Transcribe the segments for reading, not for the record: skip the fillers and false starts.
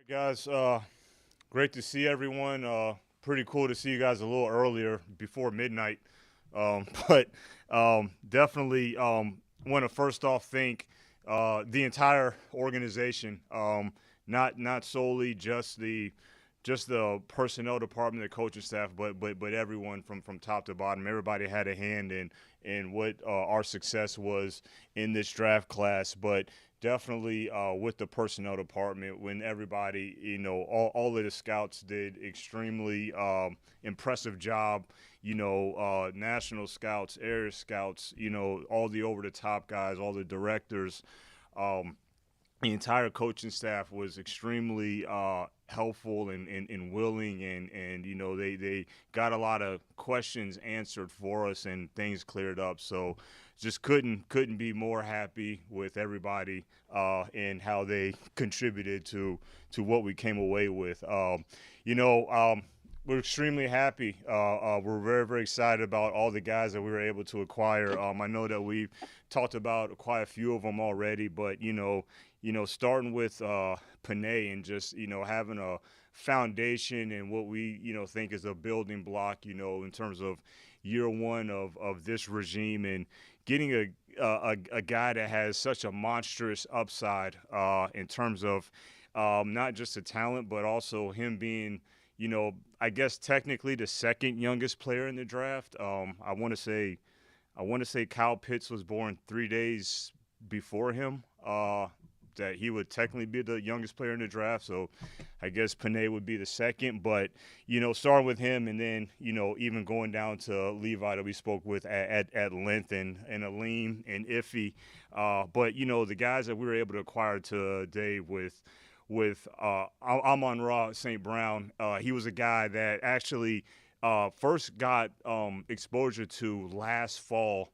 Guys, great to see everyone. Pretty cool to see you guys a little earlier before midnight. But definitely want to first off thank the entire organization, not solely just the personnel department, the coaching staff, but everyone from top to bottom. Everybody had a hand in what our success was in this draft class, but definitely with the personnel department when everybody, all of the scouts did extremely impressive job. National scouts, area scouts, all the over the top guys, all the directors. Um, the entire coaching staff was extremely helpful and willing, and they got a lot of questions answered for us and things cleared up. So just couldn't be more happy with everybody and how they contributed to what we came away with. You know. We're extremely happy. We're very, very excited about all the guys that we were able to acquire. I know that we've talked about quite a few of them already, but starting with Panay and just having a foundation and what we think is a building block, in terms of year one of this regime, and getting a guy that has such a monstrous upside in terms of not just the talent, but also him being I guess technically the second youngest player in the draft. I want to say Kyle Pitts was born 3 days before him. That he would technically be the youngest player in the draft. So I guess Panay would be the second. But, starting with him and then, even going down to Levi that we spoke with at length, and Aleem and Iffy. But, the guys that we were able to acquire today with Amon-Ra St. Brown, he was a guy that actually first got exposure to last fall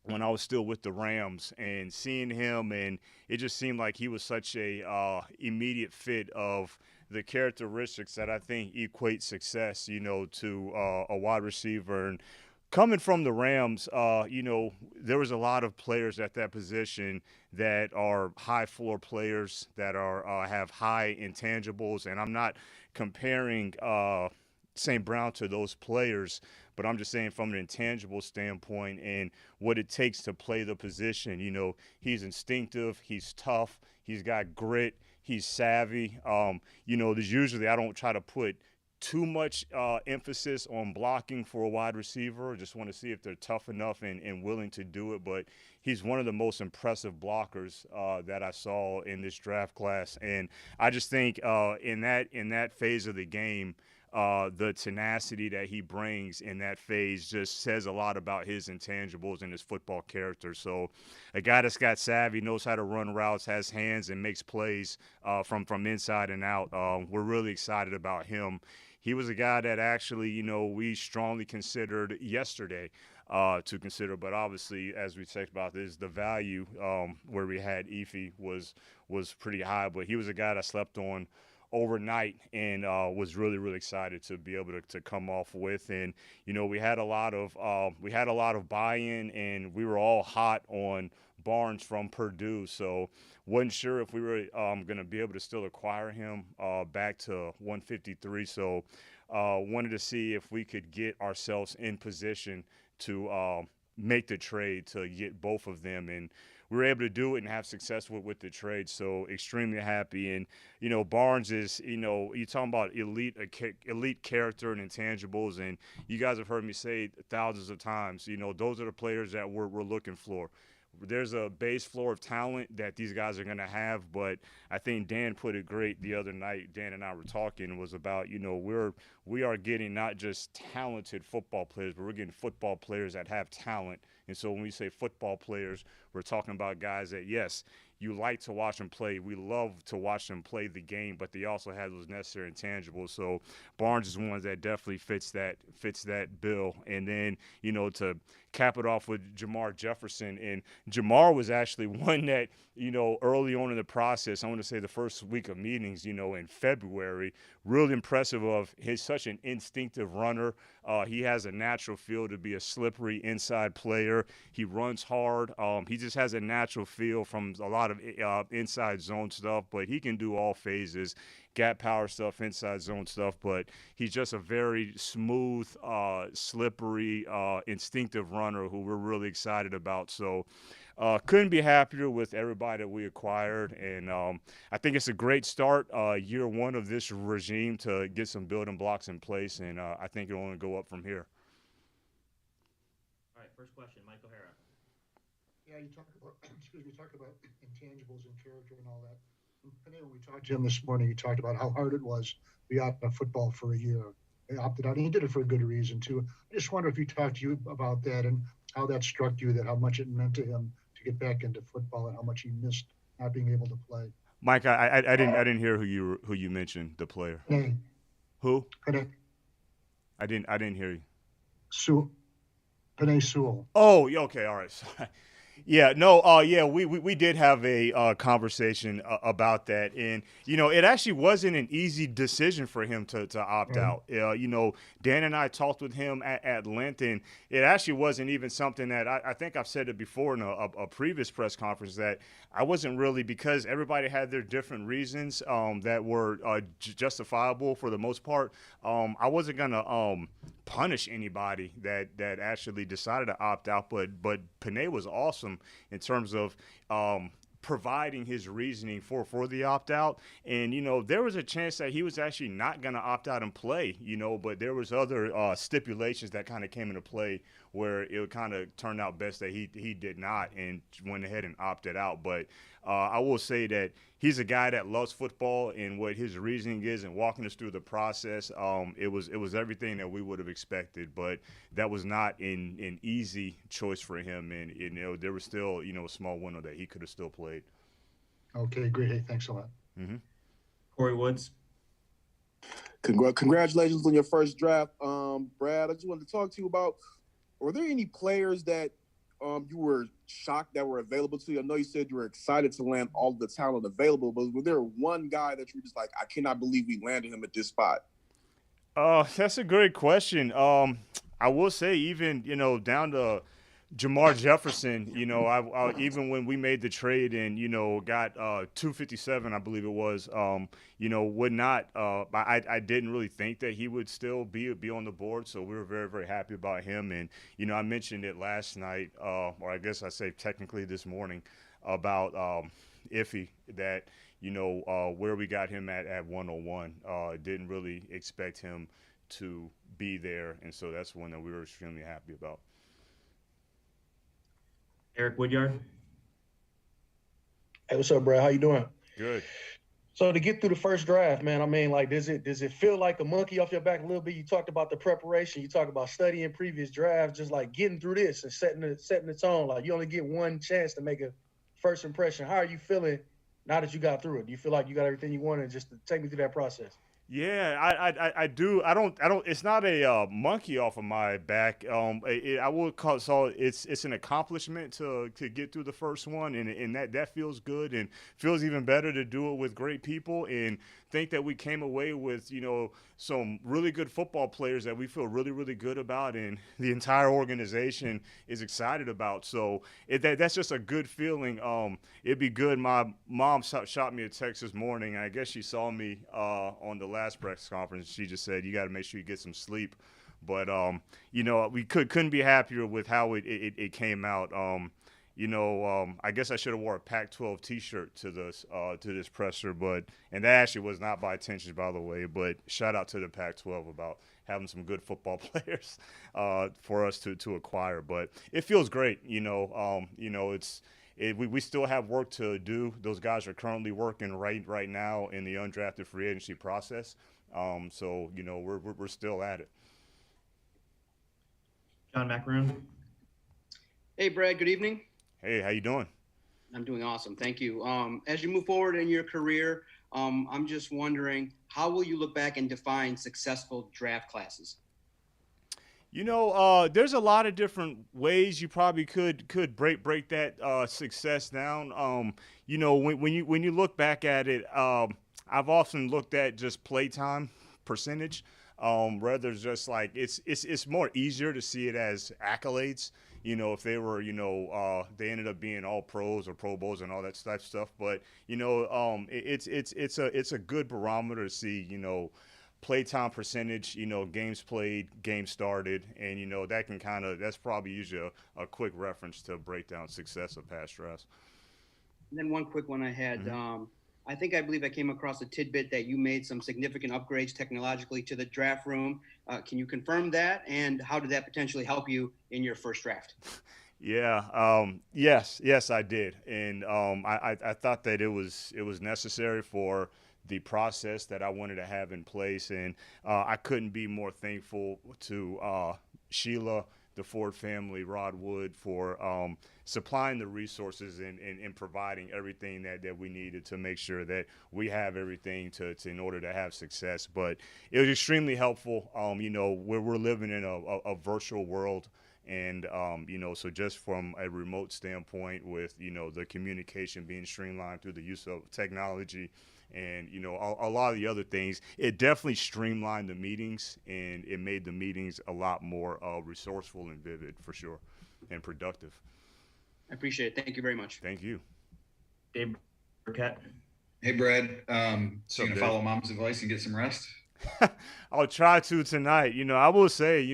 when I was still with the Rams, and seeing him, and it just seemed like he was such a immediate fit of the characteristics that I think equate success, to a wide receiver. And coming from the Rams, there was a lot of players at that position that are high floor players that are have high intangibles, and I'm not comparing St. Brown to those players, but I'm just saying from an intangible standpoint and what it takes to play the position. He's instinctive, he's tough, he's got grit, he's savvy. There's usually I don't try to put too much emphasis on blocking for a wide receiver. Just want to see if they're tough enough and willing to do it. But he's one of the most impressive blockers that I saw in this draft class, and I just think in that phase of the game, the tenacity that he brings in that phase just says a lot about his intangibles and his football character. So, a guy that's got savvy, knows how to run routes, has hands, and makes plays from inside and out. We're really excited about him. He was a guy that actually, we strongly considered yesterday to consider, but obviously, as we talked about this, the value where we had Efi was pretty high, but he was a guy that slept on overnight and was really really excited to be able to come off with. And we had a lot of buy-in, and we were all hot on Barnes from Purdue, so wasn't sure if we were going to be able to still acquire him back to 153. So wanted to see if we could get ourselves in position to make the trade to get both of them, and we were able to do it and have success with the trade. So extremely happy. And Barnes is, you talking about elite character and intangibles, and you guys have heard me say thousands of times, those are the players that we're looking for. There's a base floor of talent that these guys are going to have, but I think Dan put it great the other night. Dan and I were talking, was about, we are getting not just talented football players, but we're getting football players that have talent. And so when we say football players, we're talking about guys that, yes, you like to watch them play. We love to watch them play the game, but they also have those necessary intangibles. So Barnes is one that definitely fits that bill. And then, to cap it off with Jamar Jefferson. And Jamar was actually one that, early on in the process, I want to say the first week of meetings, in February, really impressive of his such an instinctive runner, He has a natural feel to be a slippery inside player. He runs hard. He just has a natural feel from a lot of inside zone stuff, but he can do all phases, gap power stuff, inside zone stuff. But he's just a very smooth, slippery, instinctive runner who we're really excited about. So couldn't be happier with everybody that we acquired, and I think it's a great start, year one of this regime, to get some building blocks in place, and I think it'll only go up from here. All right, first question, Mike O'Hara. Yeah, you talk about, excuse me, talk about intangibles and character and all that. And Panay, when we talked to him this morning, he talked about how hard it was to be out of football for a year. He opted out, and he did it for a good reason too. I just wonder if he talked to you about that and how that struck you, that how much it meant to him to get back into football and how much he missed not being able to play. Mike, I didn't hear who you mentioned, the player. Panay, Who? Panay, I didn't hear you. Sewell, Panay Sewell. Oh, yeah, okay, all right. Sorry. Yeah, no, yeah, we did have a conversation about that, and it actually wasn't an easy decision for him to opt Right. out. Dan and I talked with him at length, and it actually wasn't even something that I think I've said it before in a previous press conference, that I wasn't really, because everybody had their different reasons that were justifiable for the most part. I wasn't gonna punish anybody that actually decided to opt out, but Panay was awesome in terms of providing his reasoning for the opt out. And there was a chance that he was actually not going to opt out and play, but there was other stipulations that kind of came into play where it kind of turned out best that he did not and went ahead and opted out. But I will say that he's a guy that loves football, and what his reasoning is and walking us through the process, it was everything that we would have expected. But that was not an easy choice for him, and there was still a small window that he could have still played. Okay, great. Hey, thanks a lot. Mm-hmm. Corey Woods. Congratulations on your first draft, Brad. I just wanted to talk to you about, were there any players that you were shocked that were available to you? I know you said you were excited to land all the talent available, but was there one guy that you were just like, I cannot believe we landed him at this spot? That's a great question. I will say, even down to Jamar Jefferson, even when we made the trade and got 257, I believe it was, would not. I didn't really think that he would still be on the board, so we were very, very happy about him. And I mentioned it last night, or I guess I say technically this morning, about Iffy, that where we got him at 101. Didn't really expect him to be there, and so that's one that we were extremely happy about. Eric Woodyard. Hey, what's up, bro? How you doing? Good. So to get through the first draft, man, I mean, like, does it feel like a monkey off your back a little bit? You talked about the preparation, you talked about studying previous drafts, just like getting through this and setting the tone. Like, you only get one chance to make a first impression. How are you feeling now that you got through it? Do you feel like you got everything you wanted? Just to take me through that process. Yeah, I do. I don't. It's not a monkey off of my back. I would call so. It's an accomplishment to get through the first one, and that feels good, and feels even better to do it with great people, and think that we came away with some really good football players that we feel really, really good about, and the entire organization is excited about. So that's just a good feeling. It'd be good. My mom shot me a text this morning, and I guess she saw me on the last press conference. She just said, "You got to make sure you get some sleep." But we couldn't be happier with how it came out. I guess I should have wore a Pac-12 T-shirt to this presser, and that actually was not by intention, by the way. But shout out to the Pac-12 about having some good football players for us to acquire. But it feels great. We still have work to do. Those guys are currently working right now in the undrafted free agency process. So we're still at it. John Macaroon. Hey, Brad, good evening. Hey, how you doing? I'm doing awesome. Thank you. As you move forward in your career, I'm just wondering, how will you look back and define successful draft classes? There's a lot of different ways you probably could break that success down. When you look back at it, I've often looked at just playtime percentage. Rather just like it's more easier to see it as accolades. If they were, they ended up being all pros or Pro Bowls and all that type of stuff. But it's a good barometer to see, playtime percentage, games played, games started, and that can that's probably usually a quick reference to break down success of past drafts. And then one quick one I had. Mm-hmm. I believe I came across a tidbit that you made some significant upgrades technologically to the draft room. Can you confirm that? And how did that potentially help you in your first draft? Yeah. Yes, I did, and I thought that it was necessary for the process that I wanted to have in place, and I couldn't be more thankful to Sheila, the Ford family, Rod Wood, for supplying the resources and providing everything that we needed to make sure that we have everything to in order to have success. But it was extremely helpful. We're living in a virtual world. And, so just from a remote standpoint with, the communication being streamlined through the use of technology and, a lot of the other things, it definitely streamlined the meetings and it made the meetings a lot more resourceful and vivid for sure and productive. I appreciate it. Thank you very much. Thank you. Dave Burkett. Hey, Brad. So Dave? you going to follow mom's advice and get some rest? I'll try to tonight. I will say,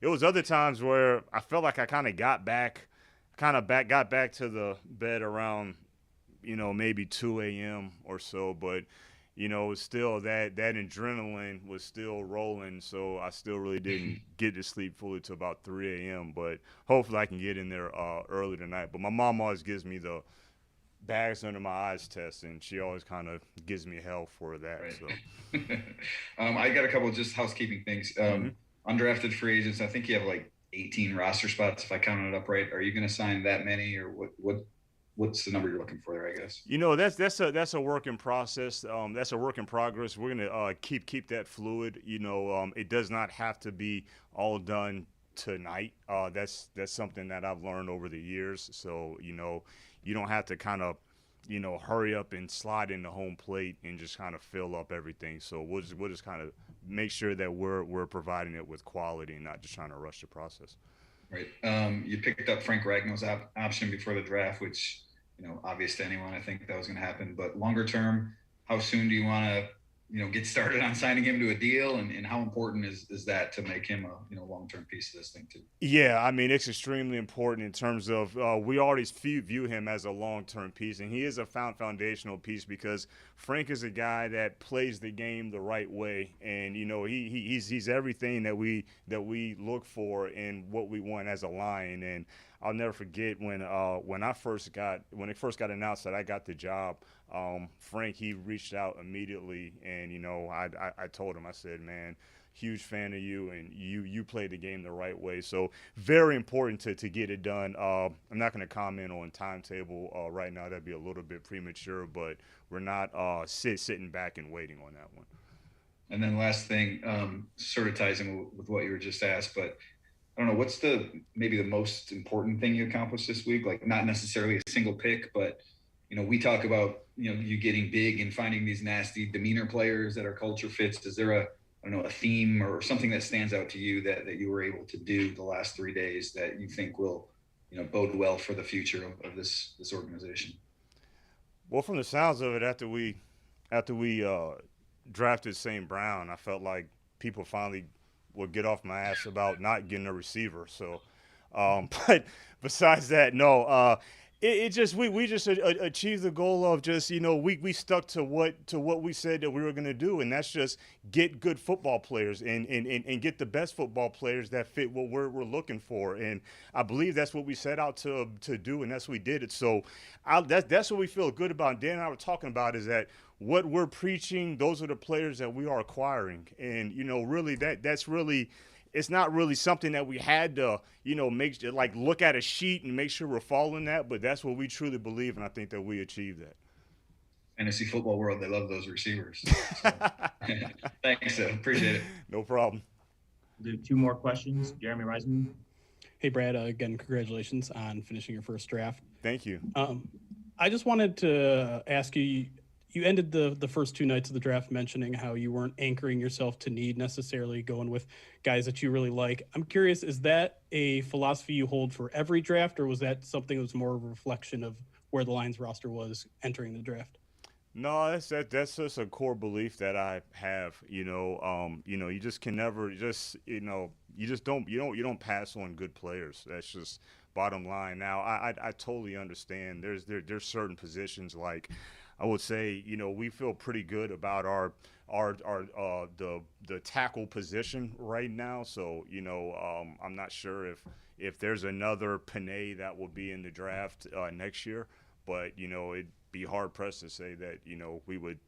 it was other times where I felt like I kind of got back to the bed around, maybe 2 a.m. or so. But, still that adrenaline was still rolling. So I still really didn't get to sleep fully till about 3 a.m. But hopefully I can get in there early tonight. But my mom always gives me the bags under my eyes test, and she always kind of gives me hell for that. Right. So I got a couple of just housekeeping things. Undrafted free agents, I think you have like 18 roster spots if I counted it up right. Are you going to sign that many, or what's the number you're looking for there, I guess? That's a work in process. That's a work in progress. We're gonna keep that fluid. It does not have to be all done tonight. That's something that I've learned over the years. So you don't have to kind of hurry up and slide in the home plate and just kind of fill up everything. So we'll just kind of make sure that we're providing it with quality and not just trying to rush the process. Right. You picked up Frank Ragnall's option before the draft, which, obvious to anyone, I think that was going to happen. But longer term, how soon do you want to, get started on signing him to a deal? And how important is that to make him a, long-term piece of this thing too? Yeah, I mean, it's extremely important in terms of we always view him as a long-term piece, and he is a foundational piece because Frank is a guy that plays the game the right way, and he's everything that we look for and what we want as a Lion. And I'll never forget when it first got announced that I got the job. Frank, he reached out immediately, and I told him, I said, man, huge fan of you, and you play the game the right way. So very important to get it done. I'm not going to comment on timetable right now. That'd be a little bit premature, but we're not sitting back and waiting on that one. And then last thing, sort of ties in with what you were just asked, but I don't know, what's maybe the most important thing you accomplished this week? Like, not necessarily a single pick, but we talk about you getting big and finding these nasty demeanor players that our culture fits. Is there a theme or something that stands out to you that you were able to do the last 3 days that you think will bode well for the future of this organization? Well, from the sounds of it, after we drafted St. Brown, I felt like people finally would get off my ass about not getting a receiver. So, but besides that, no. It just we just achieved the goal of just we stuck to what we said that we were going to do, and that's just get good football players and get the best football players that fit what we're looking for. And I believe that's what we set out to do, and that's what we did it. So that's what we feel good about. And Dan and I were talking about is that what we're preaching, those are the players that we are acquiring, and really that's really. It's not really something that we had to, look at a sheet and make sure we're following that, but that's what we truly believe, and I think that we achieved that. Fantasy football world, they love those receivers. So. Thanks, appreciate it. No problem. We'll do 2 more questions. Jeremy Reisman. Hey, Brad, again, congratulations on finishing your first draft. Thank you. I just wanted to ask you, you ended the first two nights of the draft mentioning how you weren't anchoring yourself to need necessarily, going with guys that you really like. I'm curious, is that a philosophy you hold for every draft, or was that something that was more of a reflection of where the Lions roster was entering the draft? No, that's just a core belief that I have. You just can never just you just don't pass on good players. That's just bottom line. Now I totally understand. There's certain positions like I would say we feel pretty good about our the tackle position right now. So I'm not sure if there's another Panay that will be in the draft next year, but it be hard pressed to say that we would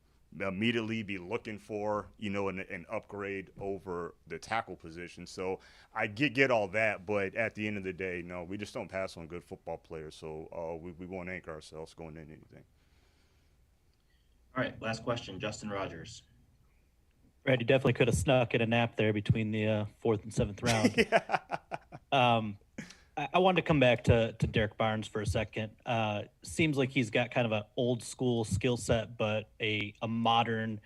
immediately be looking for an upgrade over the tackle position. So I get all that, but at the end of the day, no, we just don't pass on good football players. So we won't anchor ourselves going into anything. All right, last question, Justin Rogers. Brad, you definitely could have snuck in a nap there between the fourth and seventh round. Yeah. I wanted to come back to Derek Barnes for a second. Seems like he's got kind of an old school skill set, but a modern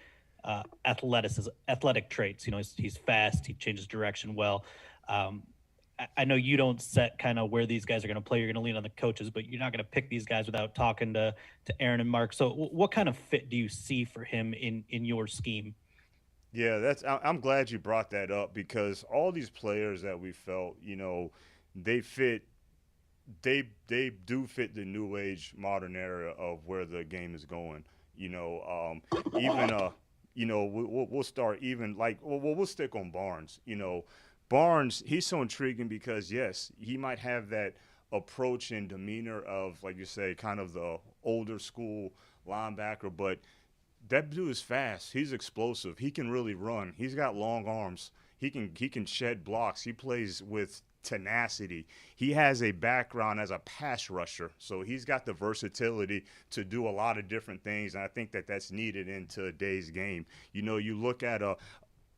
athletic traits. He's fast. He changes direction well. I know you don't set kind of where these guys are going to play. You're going to lean on the coaches, but you're not going to pick these guys without talking to Aaron and Mark. So what kind of fit do you see for him in your scheme? Yeah, I'm glad you brought that up because all these players that we felt, they fit they do fit the new age modern era of where the game is going. Even we'll start even like we'll stick on Barnes. Barnes, he's so intriguing because yes, he might have that approach and demeanor of, like you say, kind of the older school linebacker, but that dude is fast. He's explosive. He can really run. He's got long arms. He can shed blocks. He plays with tenacity. He has a background as a pass rusher, so he's got the versatility to do a lot of different things, and I think that that's needed in today's game. You look at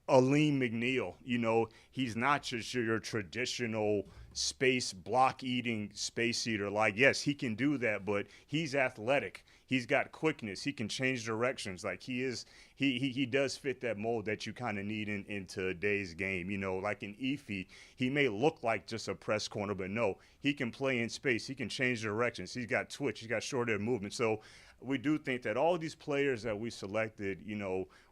Aleem McNeil, he's not just your traditional space block eating space eater. Like, yes, he can do that, but he's athletic. He's got quickness. He can change directions. Like he does fit that mold that you kind of need in today's game. Like in Efi, he may look like just a press corner, but no, he can play in space. He can change directions. He's got twitch. He's got short-air movement. So we do think that all these players that we selected,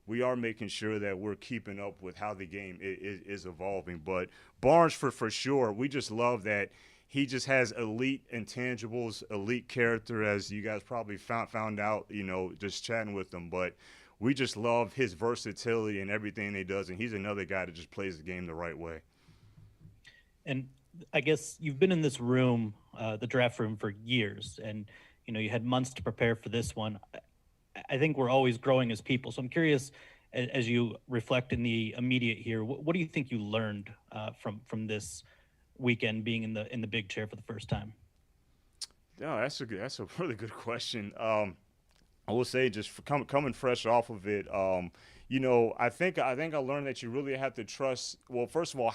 we are making sure that we're keeping up with how the game is evolving. But Barnes, for sure, we just love that he just has elite intangibles, elite character, as you guys probably found out, just chatting with him. But we just love his versatility and everything he does, and he's another guy that just plays the game the right way. And I guess you've been in this room, the draft room, for years, and you had months to prepare for this one. I think we're always growing as people. So I'm curious, as you reflect in the immediate here, what do you think you learned from this weekend being in the big chair for the first time? No, that's a really good question. I will say just coming fresh off of it, I think I learned that you really have to trust. Well, first of all,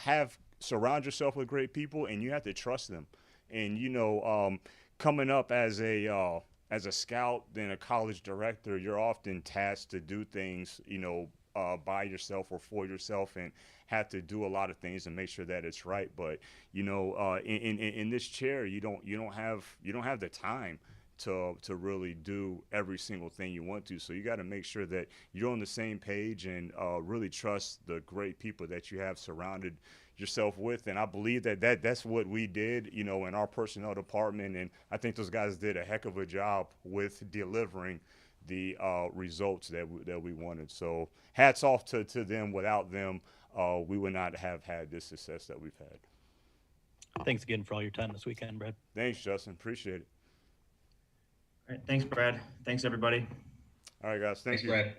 surround yourself with great people, and you have to trust them. And coming up as a scout, then a college director, you're often tasked to do things, by yourself or for yourself, and have to do a lot of things and make sure that it's right. But in this chair, you don't have the time to really do every single thing you want to. So you got to make sure that you're on the same page and really trust the great people that you have surrounded yourself with. And I believe that's what we did, in our personnel department. And I think those guys did a heck of a job with delivering the results that we wanted. So hats off to them. Without them, we would not have had this success that we've had. Thanks again for all your time this weekend, Brad. Thanks, Justin. Appreciate it. All right, thanks, Brad. Thanks, everybody. All right, guys. Thank Thanks, you. Brad.